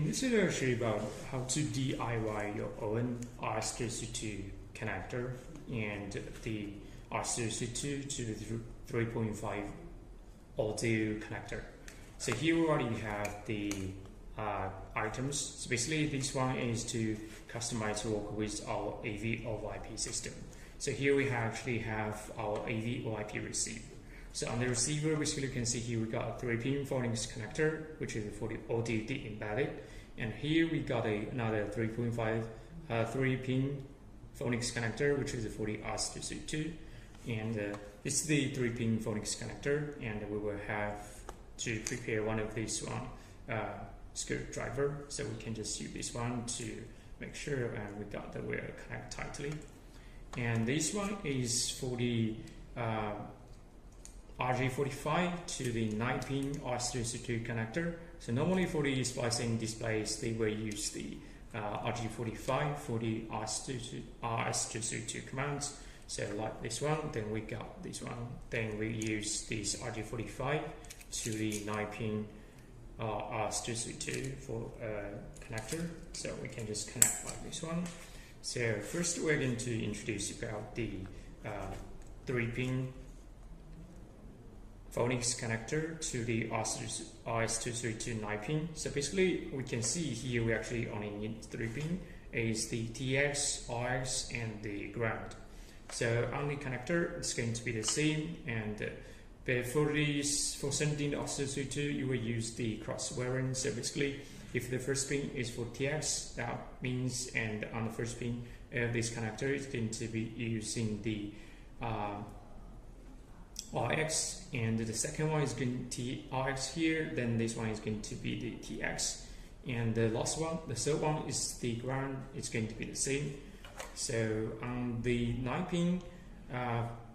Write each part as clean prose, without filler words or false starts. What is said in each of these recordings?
In this video, I'll show you about how to DIY your own RS232 connector and the RS232 to the 3.5 audio connector. So here we already have the items. So basically, this one is to customize to work with our AV over IP system. So here we actually have our AV over IP receiver. So on the receiver, basically you can see here we got a 3-pin phonics connector, which is for the audio embedded, and here we got another 3.5 3-pin phonics connector, which is for the RS232, and this is the 3-pin phonics connector, and we will have to prepare one of these screwdriver, so we can just use this one to make sure we got the wire connect tightly. And this one is for the RJ45 to the 9-pin RS232 connector. So normally for the splicing displays, they will use the RJ45 for the RS232 commands. So like this one, then we got this one. Then we use this RJ45 to the 9-pin RS232 for connector. So we can just connect like this one. So first we're going to introduce about the 3-pin phonics connector to the RS232 9-pin. So basically we can see here we actually only need 3-pin is the TX, RX and the ground. So on the connector it's going to be the same, and but for sending the RS232 you will use the cross wiring. So basically if the first pin is for TX, that means, and on the first pin this connector is going to be using the RX, and the second one is going to be RX here, then this one is going to be the TX, and the last one, the third one, is the ground. It's going to be the same. So on the 9-pin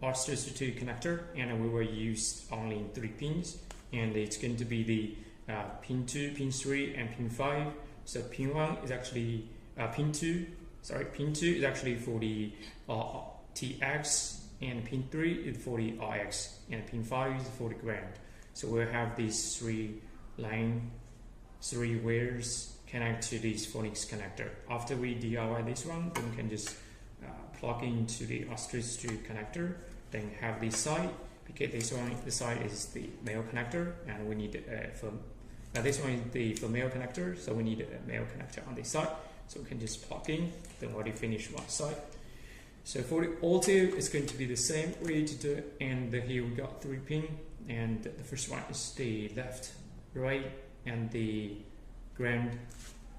RS232 connector, and we will use only 3 pins, and it's going to be the pin 2, pin 3 and pin 5. So pin 1 is actually pin 2 is actually for the TX, and pin 3 is for the RX, and pin 5 is for the ground. So we'll have these 3 wires connect to this phonics connector. After we DIY this one, then we can just plug into the RS232 connector, then have this side, because this one, the side is the male connector, and we need this one is the female connector, so we need a male connector on this side. So we can just plug in, then already finish one side. So for the audio, it's going to be the same way to do it, and here we got 3 pin, and the first one is the left, right, and the ground.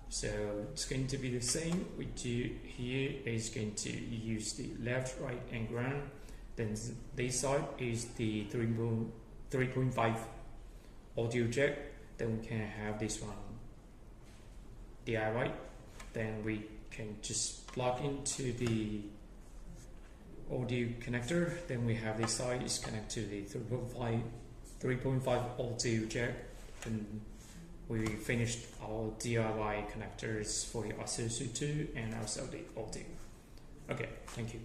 So it's going to be the same. We do here is going to use the left, right, and ground. Then this side is the 3.5 audio jack. Then we can have this one DIY. Then we can just plug into the audio connector. Then we have this side is connected to the 3.5 audio jack. And we finished our DIY connectors for the RS232 and also the audio. Okay, thank you.